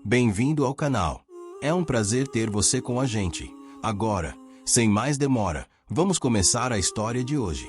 Bem-vindo ao canal. É um prazer ter você com a gente. Agora, sem mais demora, vamos começar a história de hoje.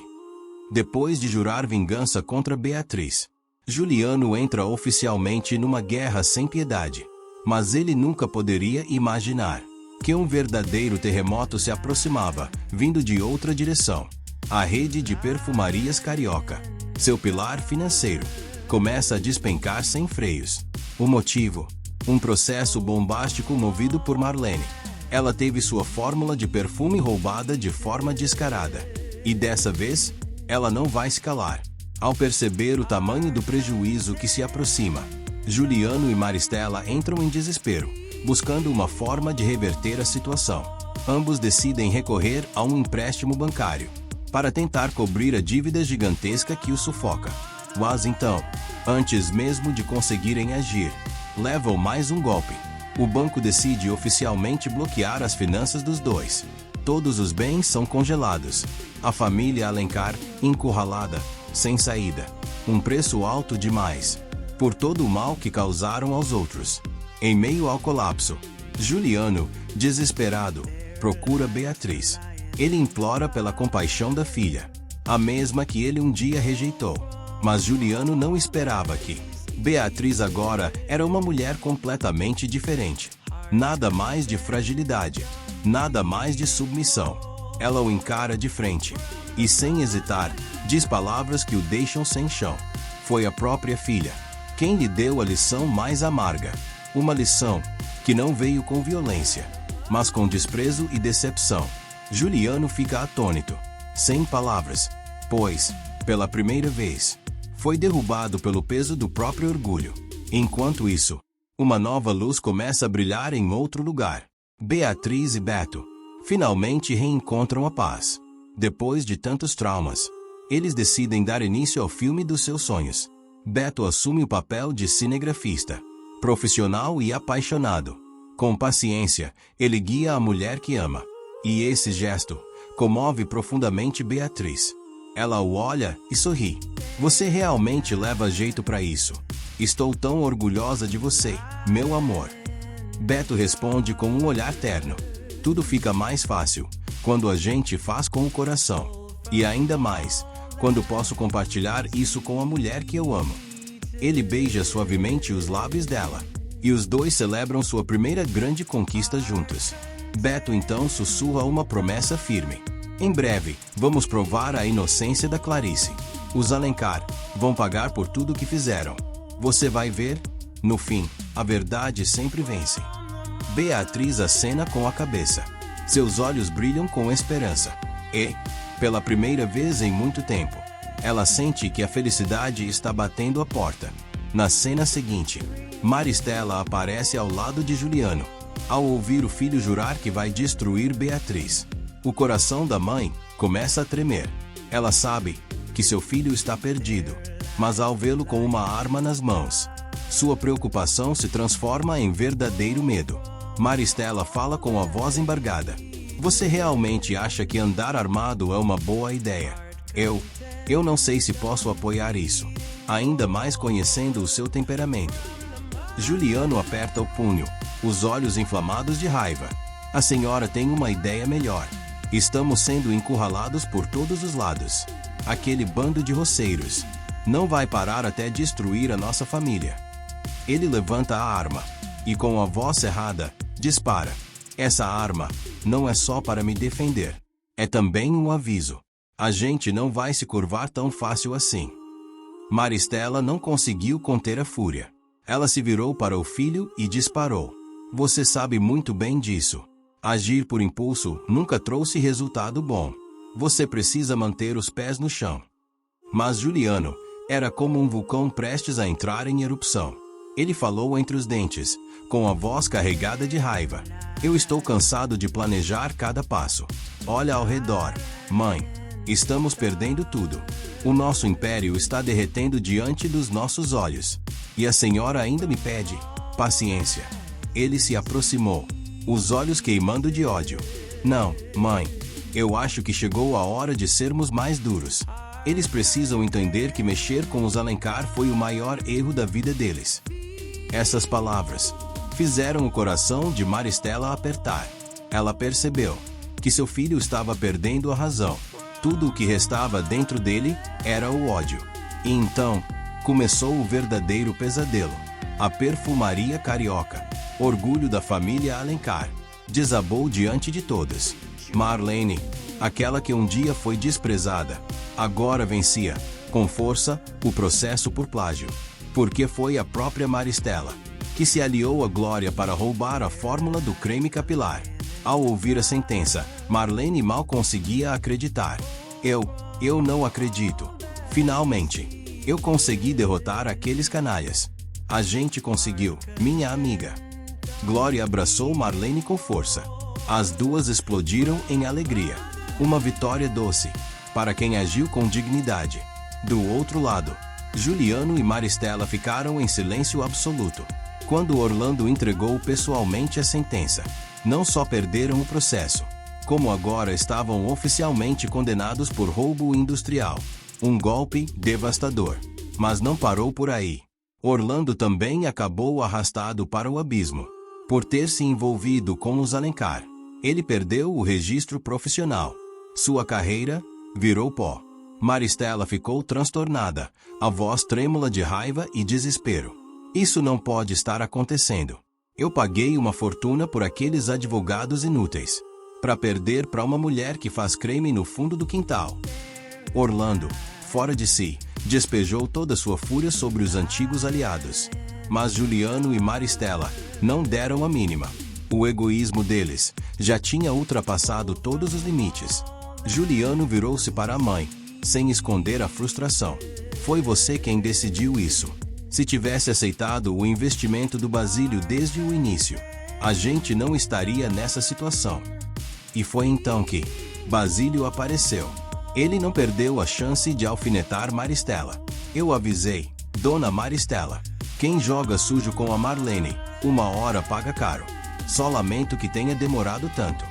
Depois de jurar vingança contra Beatriz, Juliano entra oficialmente numa guerra sem piedade. Mas ele nunca poderia imaginar que um verdadeiro terremoto se aproximava, vindo de outra direção. A rede de perfumarias Carioca, seu pilar financeiro, começa a despencar sem freios. O motivo? Um processo bombástico movido por Marlene. Ela teve sua fórmula de perfume roubada de forma descarada. E dessa vez, ela não vai se calar. Ao perceber o tamanho do prejuízo que se aproxima, Juliano e Maristela entram em desespero, buscando uma forma de reverter a situação. Ambos decidem recorrer a um empréstimo bancário para tentar cobrir a dívida gigantesca que os sufoca. Mas então, antes mesmo de conseguirem agir, levam mais um golpe. O banco decide oficialmente bloquear as finanças dos dois. Todos os bens são congelados. A família Alencar, encurralada, sem saída. Um preço alto demais, por todo o mal que causaram aos outros. Em meio ao colapso, Juliano, desesperado, procura Beatriz. Ele implora pela compaixão da filha, a mesma que ele um dia rejeitou. Mas Juliano não esperava que Beatriz agora era uma mulher completamente diferente. Nada mais de fragilidade, nada mais de submissão. Ela o encara de frente e, sem hesitar, diz palavras que o deixam sem chão. Foi a própria filha quem lhe deu a lição mais amarga. Uma lição que não veio com violência, mas com desprezo e decepção. Juliano fica atônito, sem palavras, pois, pela primeira vez, foi derrubado pelo peso do próprio orgulho. Enquanto isso, uma nova luz começa a brilhar em outro lugar. Beatriz e Beto finalmente reencontram a paz. Depois de tantos traumas, eles decidem dar início ao filme dos seus sonhos. Beto assume o papel de cinegrafista, profissional e apaixonado. Com paciência, ele guia a mulher que ama. E esse gesto comove profundamente Beatriz. Ela o olha e sorri. Você realmente leva jeito para isso. Estou tão orgulhosa de você, meu amor. Beto responde com um olhar terno. Tudo fica mais fácil quando a gente faz com o coração. E ainda mais, quando posso compartilhar isso com a mulher que eu amo. Ele beija suavemente os lábios dela. E os dois celebram sua primeira grande conquista juntos. Beto então sussurra uma promessa firme. Em breve, vamos provar a inocência da Clarice. Os Alencar vão pagar por tudo que fizeram. Você vai ver? No fim, a verdade sempre vence. Beatriz acena com a cabeça. Seus olhos brilham com esperança. E, pela primeira vez em muito tempo, ela sente que a felicidade está batendo a porta. Na cena seguinte, Maristela aparece ao lado de Juliano. Ao ouvir o filho jurar que vai destruir Beatriz, o coração da mãe começa a tremer. Ela sabe que seu filho está perdido, mas ao vê-lo com uma arma nas mãos, sua preocupação se transforma em verdadeiro medo. Maristela fala com a voz embargada. Você realmente acha que andar armado é uma boa ideia? Eu não sei se posso apoiar isso, ainda mais conhecendo o seu temperamento. Juliano aperta o punho, os olhos inflamados de raiva. A senhora tem uma ideia melhor. Estamos sendo encurralados por todos os lados. Aquele bando de roceiros não vai parar até destruir a nossa família. Ele levanta a arma e, com a voz cerrada, dispara. Essa arma não é só para me defender. É também um aviso. A gente não vai se curvar tão fácil assim. Maristela não conseguiu conter a fúria. Ela se virou para o filho e disparou. Você sabe muito bem disso. Agir por impulso nunca trouxe resultado bom. Você precisa manter os pés no chão. Mas Juliano era como um vulcão prestes a entrar em erupção. Ele falou entre os dentes, com a voz carregada de raiva. Eu estou cansado de planejar cada passo. Olha ao redor, mãe. Estamos perdendo tudo. O nosso império está derretendo diante dos nossos olhos. E a senhora ainda me pede paciência. Ele se aproximou, os olhos queimando de ódio. Não, mãe. Eu acho que chegou a hora de sermos mais duros. Eles precisam entender que mexer com os Alencar foi o maior erro da vida deles. Essas palavras fizeram o coração de Maristela apertar. Ela percebeu que seu filho estava perdendo a razão. Tudo o que restava dentro dele era o ódio. E então, começou o verdadeiro pesadelo. A perfumaria carioca, orgulho da família Alencar, desabou diante de todos. Marlene, aquela que um dia foi desprezada, agora vencia, com força, o processo por plágio. Porque foi a própria Maristela que se aliou a Glória para roubar a fórmula do creme capilar. Ao ouvir a sentença, Marlene mal conseguia acreditar. Eu não acredito. Finalmente, eu consegui derrotar aqueles canalhas. A gente conseguiu, minha amiga. Glória abraçou Marlene com força. As duas explodiram em alegria. Uma vitória doce, para quem agiu com dignidade. Do outro lado, Juliano e Maristela ficaram em silêncio absoluto. Quando Orlando entregou pessoalmente a sentença, não só perderam o processo, como agora estavam oficialmente condenados por roubo industrial. Um golpe devastador. Mas não parou por aí. Orlando também acabou arrastado para o abismo. Por ter se envolvido com os Alencar, ele perdeu o registro profissional. Sua carreira virou pó. Maristela ficou transtornada, a voz trêmula de raiva e desespero. Isso não pode estar acontecendo. Eu paguei uma fortuna por aqueles advogados inúteis, para perder para uma mulher que faz creme no fundo do quintal. Orlando, fora de si, despejou toda sua fúria sobre os antigos aliados. Mas Juliano e Maristela não deram a mínima. O egoísmo deles já tinha ultrapassado todos os limites. Juliano virou-se para a mãe, sem esconder a frustração. Foi você quem decidiu isso. Se tivesse aceitado o investimento do Basílio desde o início, a gente não estaria nessa situação. E foi então que Basílio apareceu. Ele não perdeu a chance de alfinetar Maristela. Eu avisei, Dona Maristela. Quem joga sujo com a Marlene, uma hora paga caro. Só lamento que tenha demorado tanto.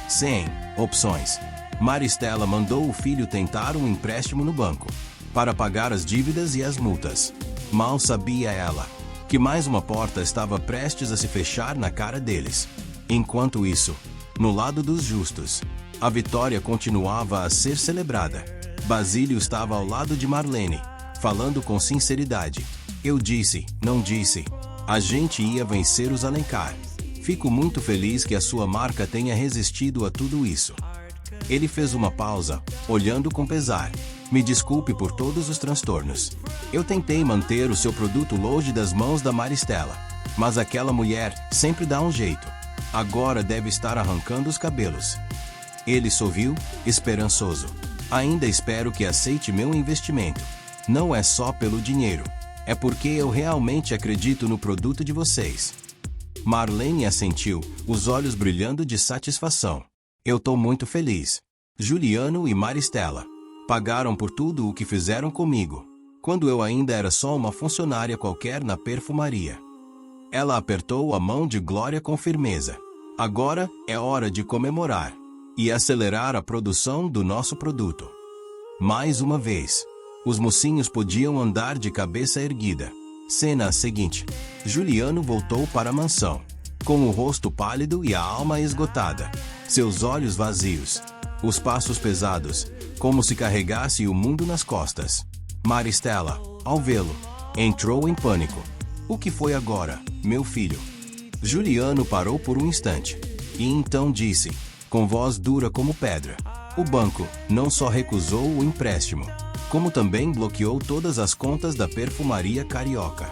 Sem opções, Maristela mandou o filho tentar um empréstimo no banco, para pagar as dívidas e as multas. Mal sabia ela que mais uma porta estava prestes a se fechar na cara deles. Enquanto isso, no lado dos justos, a vitória continuava a ser celebrada. Basílio estava ao lado de Marlene, falando com sinceridade. Eu disse, não disse. A gente ia vencer os Alencar. Fico muito feliz que a sua marca tenha resistido a tudo isso. Ele fez uma pausa, olhando com pesar. Me desculpe por todos os transtornos. Eu tentei manter o seu produto longe das mãos da Maristela, mas aquela mulher sempre dá um jeito. Agora deve estar arrancando os cabelos. Ele sorriu, esperançoso. Ainda espero que aceite meu investimento. Não é só pelo dinheiro. É porque eu realmente acredito no produto de vocês. Marlene assentiu, os olhos brilhando de satisfação. Eu tô muito feliz. Juliano e Maristela pagaram por tudo o que fizeram comigo, quando eu ainda era só uma funcionária qualquer na perfumaria. Ela apertou a mão de Glória com firmeza. Agora é hora de comemorar e acelerar a produção do nosso produto. Mais uma vez, os mocinhos podiam andar de cabeça erguida. Cena seguinte. Juliano voltou para a mansão, com o rosto pálido e a alma esgotada. Seus olhos vazios, os passos pesados, como se carregasse o mundo nas costas. Maristela, ao vê-lo, entrou em pânico. O que foi agora, meu filho? Juliano parou por um instante, e então disse, com voz dura como pedra. O banco não só recusou o empréstimo, como também bloqueou todas as contas da perfumaria carioca.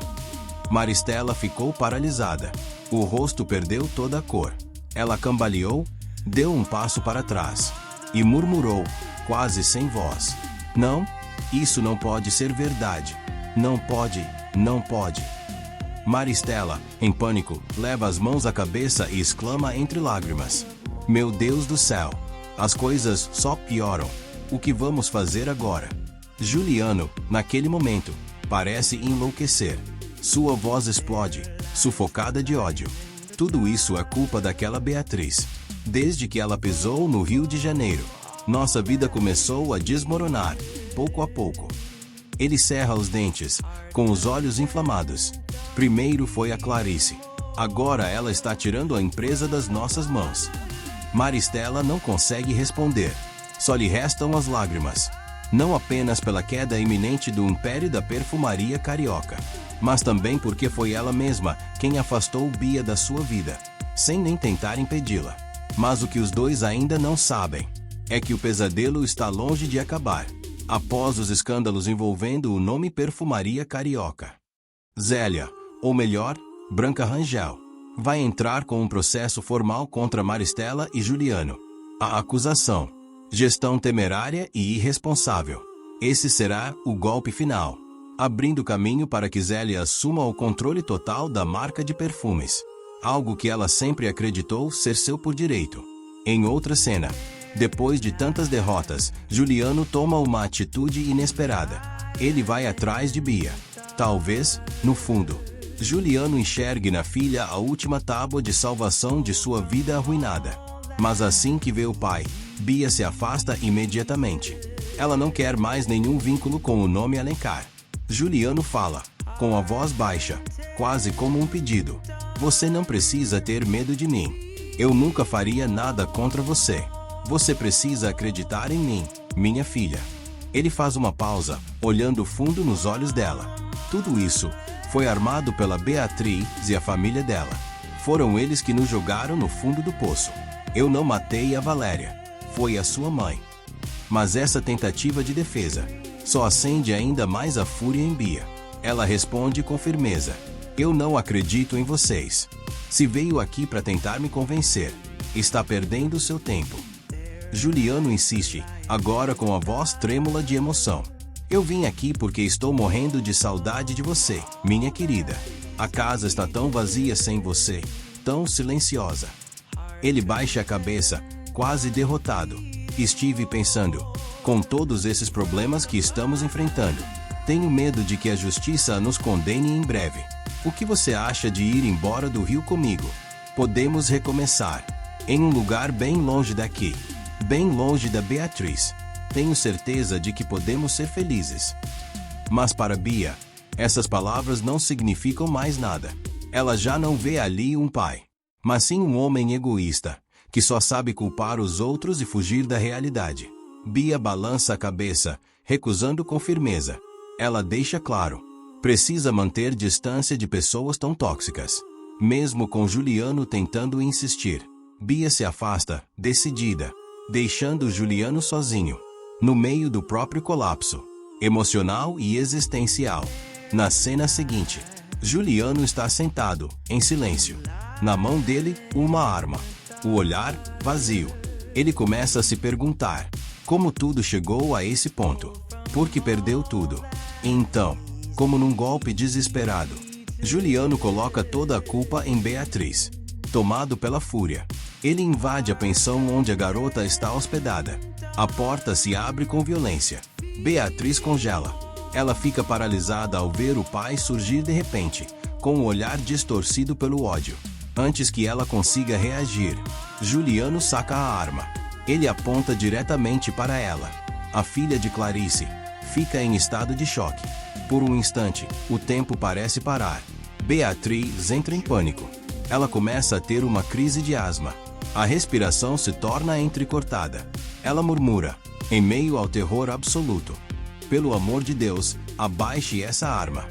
Maristela ficou paralisada. O rosto perdeu toda a cor. Ela cambaleou, deu um passo para trás e murmurou, quase sem voz. Não, isso não pode ser verdade. Não pode, não pode. Maristela, em pânico, leva as mãos à cabeça e exclama entre lágrimas. Meu Deus do céu! As coisas só pioram. O que vamos fazer agora? Juliano, naquele momento, parece enlouquecer. Sua voz explode, sufocada de ódio. Tudo isso é culpa daquela Beatriz. Desde que ela pisou no Rio de Janeiro, nossa vida começou a desmoronar, pouco a pouco. Ele cerra os dentes, com os olhos inflamados. Primeiro foi a Clarice. Agora ela está tirando a empresa das nossas mãos. Maristela não consegue responder. Só lhe restam as lágrimas. Não apenas pela queda iminente do império da perfumaria carioca, mas também porque foi ela mesma quem afastou Bia da sua vida, sem nem tentar impedi-la. Mas o que os dois ainda não sabem é que o pesadelo está longe de acabar. Após os escândalos envolvendo o nome Perfumaria Carioca, Zélia, ou melhor, Branca Rangel, vai entrar com um processo formal contra Maristela e Juliano. A acusação: gestão temerária e irresponsável. Esse será o golpe final, abrindo caminho para que Zélia assuma o controle total da marca de perfumes, algo que ela sempre acreditou ser seu por direito. Em outra cena, depois de tantas derrotas, Juliano toma uma atitude inesperada. Ele vai atrás de Bia. Talvez, no fundo, Juliano enxergue na filha a última tábua de salvação de sua vida arruinada. Mas assim que vê o pai, Bia se afasta imediatamente. Ela não quer mais nenhum vínculo com o nome Alencar. Juliano fala, com a voz baixa, quase como um pedido: você não precisa ter medo de mim. Eu nunca faria nada contra você. Você precisa acreditar em mim, minha filha. Ele faz uma pausa, olhando fundo nos olhos dela. Tudo isso foi armado pela Beatriz e a família dela. Foram eles que nos jogaram no fundo do poço. Eu não matei a Valéria. Foi a sua mãe. Mas essa tentativa de defesa só acende ainda mais a fúria em Bia. Ela responde com firmeza: eu não acredito em vocês. Se veio aqui para tentar me convencer, está perdendo seu tempo. Juliano insiste, agora com a voz trêmula de emoção: eu vim aqui porque estou morrendo de saudade de você, minha querida. A casa está tão vazia sem você, tão silenciosa. Ele baixa a cabeça, quase derrotado. Estive pensando, com todos esses problemas que estamos enfrentando, tenho medo de que a justiça nos condene em breve. O que você acha de ir embora do Rio comigo? Podemos recomeçar, em um lugar bem longe daqui, bem longe da Beatriz. Tenho certeza de que podemos ser felizes. Mas para Bia, essas palavras não significam mais nada. Ela já não vê ali um pai, mas sim um homem egoísta, que só sabe culpar os outros e fugir da realidade. Bia balança a cabeça, recusando com firmeza. Ela deixa claro: precisa manter distância de pessoas tão tóxicas. Mesmo com Juliano tentando insistir, Bia se afasta, decidida, deixando Juliano sozinho, no meio do próprio colapso emocional e existencial. Na cena seguinte, Juliano está sentado, em silêncio. Na mão dele, uma arma. O olhar, vazio. Ele começa a se perguntar como tudo chegou a esse ponto. Por que perdeu tudo? E então, como num golpe desesperado, Juliano coloca toda a culpa em Beatriz. Tomado pela fúria, ele invade a pensão onde a garota está hospedada. A porta se abre com violência. Beatriz congela. Ela fica paralisada ao ver o pai surgir de repente, com o olhar distorcido pelo ódio. Antes que ela consiga reagir, Juliano saca a arma. Ele aponta diretamente para ela. A filha de Clarice fica em estado de choque. Por um instante, o tempo parece parar. Beatriz entra em pânico. Ela começa a ter uma crise de asma. A respiração se torna entrecortada. Ela murmura, em meio ao terror absoluto: pelo amor de Deus, abaixe essa arma.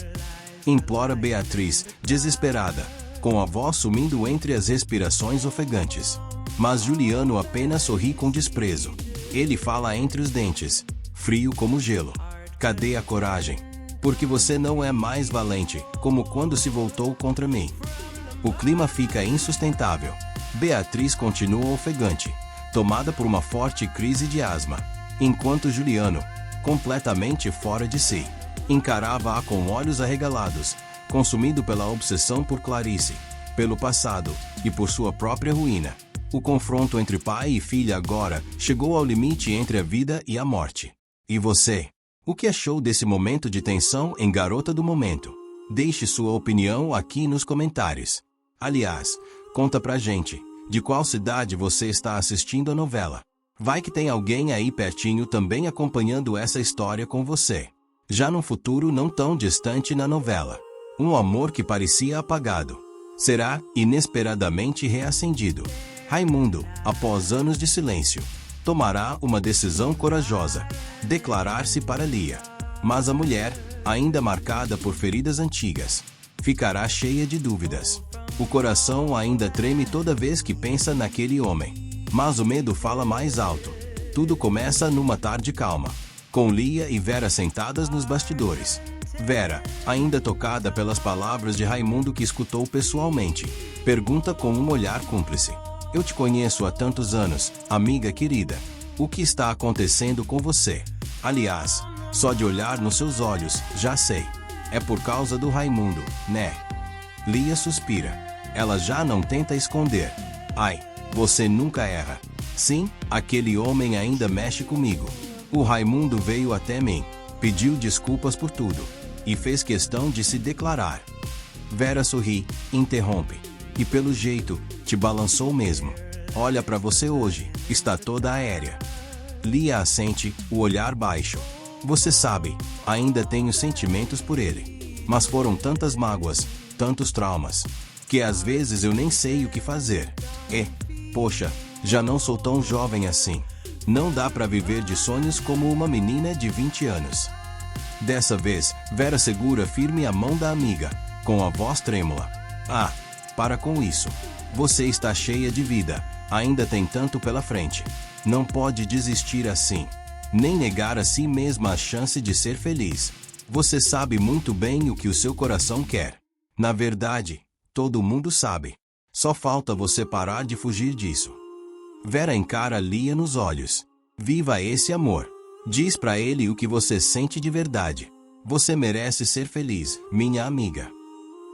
Implora Beatriz, desesperada, com a voz sumindo entre as respirações ofegantes. Mas Juliano apenas sorri com desprezo. Ele fala entre os dentes, frio como gelo: cadê a coragem? Porque você não é mais valente, como quando se voltou contra mim. O clima fica insustentável. Beatriz continua ofegante, tomada por uma forte crise de asma, enquanto Juliano, completamente fora de si, encarava-a com olhos arregalados, consumido pela obsessão por Clarice, pelo passado e por sua própria ruína. O confronto entre pai e filha agora chegou ao limite entre a vida e a morte. E você? O que achou desse momento de tensão em Garota do Momento? Deixe sua opinião aqui nos comentários. Aliás, conta pra gente, de qual cidade você está assistindo a novela? Vai que tem alguém aí pertinho também acompanhando essa história com você. Já num futuro não tão distante na novela, um amor que parecia apagado será inesperadamente reacendido. Raimundo, após anos de silêncio, tomará uma decisão corajosa: declarar-se para Lia. Mas a mulher, ainda marcada por feridas antigas, ficará cheia de dúvidas. O coração ainda treme toda vez que pensa naquele homem. Mas o medo fala mais alto. Tudo começa numa tarde calma, com Lia e Vera sentadas nos bastidores. Vera, ainda tocada pelas palavras de Raimundo que escutou pessoalmente, pergunta com um olhar cúmplice: eu te conheço há tantos anos, amiga querida. O que está acontecendo com você? Aliás, só de olhar nos seus olhos, já sei. É por causa do Raimundo, né? Lia suspira. Ela já não tenta esconder. Ai, você nunca erra. Sim, aquele homem ainda mexe comigo. O Raimundo veio até mim, pediu desculpas por tudo, e fez questão de se declarar. Vera sorri, interrompe. E pelo jeito, te balançou mesmo. Olha pra você hoje, está toda aérea. Lia assente, o olhar baixo. Você sabe, ainda tenho sentimentos por ele. Mas foram tantas mágoas, tantos traumas, que às vezes eu nem sei o que fazer. Poxa, já não sou tão jovem assim. Não dá pra viver de sonhos como uma menina de 20 anos. Dessa vez, Vera segura firme a mão da amiga, com a voz trêmula. Ah, para com isso. Você está cheia de vida, ainda tem tanto pela frente. Não pode desistir assim. Nem negar a si mesma a chance de ser feliz. Você sabe muito bem o que o seu coração quer. Na verdade, todo mundo sabe. Só falta você parar de fugir disso. Vera encara Lia nos olhos. Viva esse amor. Diz pra ele o que você sente de verdade. Você merece ser feliz, minha amiga.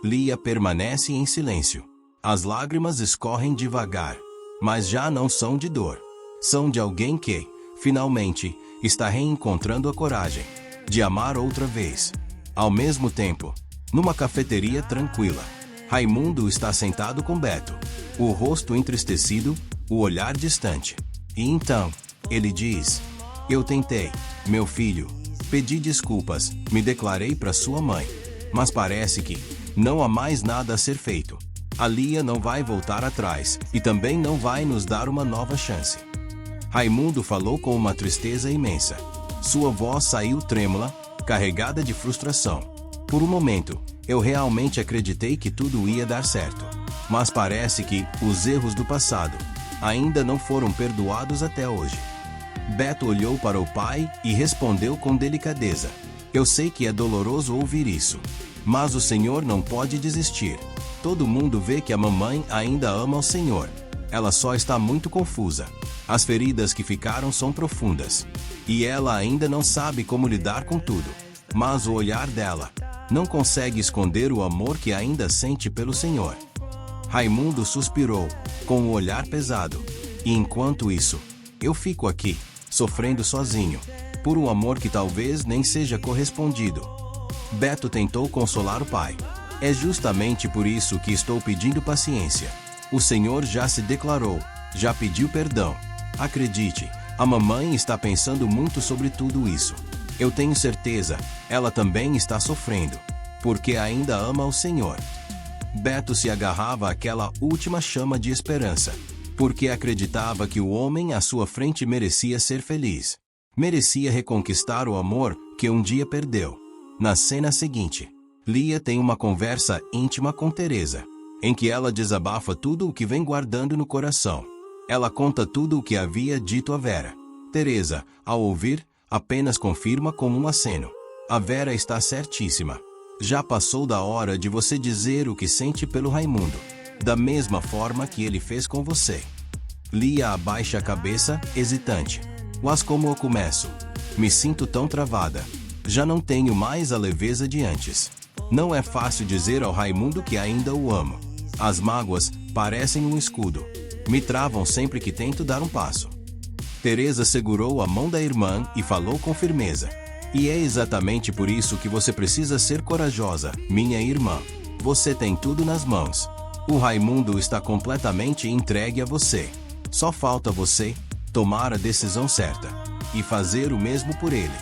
Lia permanece em silêncio. As lágrimas escorrem devagar, mas já não são de dor. São de alguém que, finalmente, está reencontrando a coragem de amar outra vez. Ao mesmo tempo, numa cafeteria tranquila, Raimundo está sentado com Beto, o rosto entristecido, o olhar distante. E então, ele diz: eu tentei, meu filho, pedi desculpas, me declarei para sua mãe, mas parece que não há mais nada a ser feito. A Lia não vai voltar atrás e também não vai nos dar uma nova chance. Raimundo falou com uma tristeza imensa. Sua voz saiu trêmula, carregada de frustração. Por um momento, eu realmente acreditei que tudo ia dar certo. Mas parece que os erros do passado ainda não foram perdoados até hoje. Beto olhou para o pai e respondeu com delicadeza: eu sei que é doloroso ouvir isso, mas o Senhor não pode desistir. Todo mundo vê que a mamãe ainda ama o Senhor. Ela só está muito confusa. As feridas que ficaram são profundas. E ela ainda não sabe como lidar com tudo. Mas o olhar dela não consegue esconder o amor que ainda sente pelo Senhor. Raimundo suspirou, com o olhar pesado. E enquanto isso, eu fico aqui, sofrendo sozinho, por um amor que talvez nem seja correspondido. Beto tentou consolar o pai. É justamente por isso que estou pedindo paciência. O Senhor já se declarou, já pediu perdão. Acredite, a mamãe está pensando muito sobre tudo isso. Eu tenho certeza, ela também está sofrendo, porque ainda ama o Senhor. Beto se agarrava àquela última chama de esperança, porque acreditava que o homem à sua frente merecia ser feliz. Merecia reconquistar o amor que um dia perdeu. Na cena seguinte, Lia tem uma conversa íntima com Teresa, em que ela desabafa tudo o que vem guardando no coração. Ela conta tudo o que havia dito a Vera. Teresa, ao ouvir, apenas confirma com um aceno. A Vera está certíssima. Já passou da hora de você dizer o que sente pelo Raimundo, da mesma forma que ele fez com você. Lia abaixa a cabeça, hesitante. Mas como eu começo? Me sinto tão travada. Já não tenho mais a leveza de antes. Não é fácil dizer ao Raimundo que ainda o amo. As mágoas parecem um escudo. Me travam sempre que tento dar um passo. Teresa segurou a mão da irmã e falou com firmeza. E é exatamente por isso que você precisa ser corajosa, minha irmã. Você tem tudo nas mãos. O Raimundo está completamente entregue a você. Só falta você tomar a decisão certa e fazer o mesmo por ele.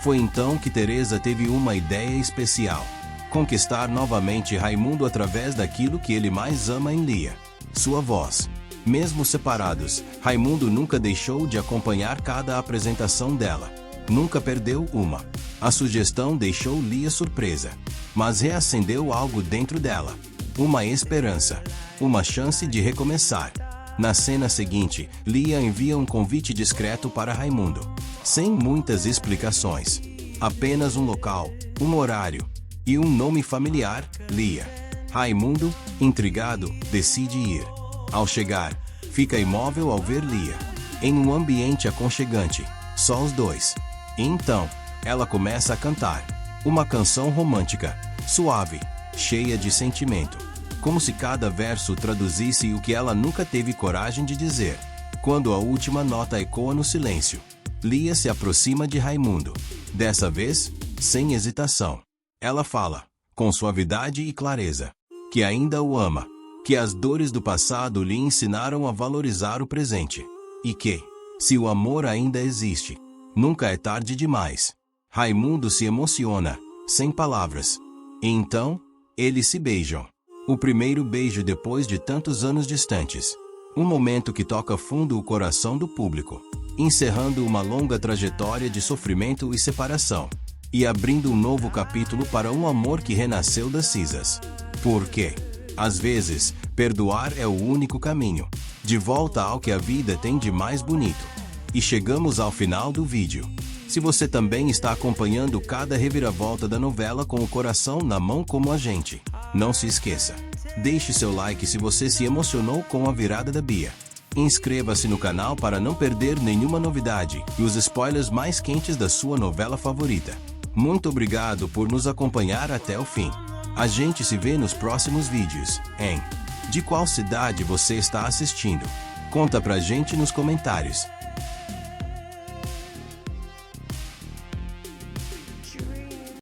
Foi então que Teresa teve uma ideia especial. conquistar novamente Raimundo através daquilo que ele mais ama em Lia: sua voz. Mesmo separados, Raimundo nunca deixou de acompanhar cada apresentação dela. Nunca perdeu uma. A sugestão deixou Lia surpresa, mas reacendeu algo dentro dela. Uma esperança. Uma chance de recomeçar. Na cena seguinte, Lia envia um convite discreto para Raimundo, sem muitas explicações. Apenas um local, um horário e um nome familiar: Lia. Raimundo, intrigado, decide ir. Ao chegar, fica imóvel ao ver Lia, em um ambiente aconchegante, só os dois. E então, ela começa a cantar. Uma canção romântica, suave, cheia de sentimento. Como se cada verso traduzisse o que ela nunca teve coragem de dizer. Quando a última nota ecoa no silêncio, Lia se aproxima de Raimundo. Dessa vez, sem hesitação. Ela fala, com suavidade e clareza, que ainda o ama, que as dores do passado lhe ensinaram a valorizar o presente. E que, se o amor ainda existe, nunca é tarde demais. Raimundo se emociona, sem palavras. E então, eles se beijam. O primeiro beijo depois de tantos anos distantes. Um momento que toca fundo o coração do público, encerrando uma longa trajetória de sofrimento e separação, e abrindo um novo capítulo para um amor que renasceu das cinzas. Porque, às vezes, perdoar é o único caminho, de volta ao que a vida tem de mais bonito. E chegamos ao final do vídeo. Se você também está acompanhando cada reviravolta da novela com o coração na mão como a gente, não se esqueça. Deixe seu like se você se emocionou com a virada da Bia. Inscreva-se no canal para não perder nenhuma novidade e os spoilers mais quentes da sua novela favorita. Muito obrigado por nos acompanhar até o fim. A gente se vê nos próximos vídeos. De qual cidade você está assistindo? Conta pra gente nos comentários.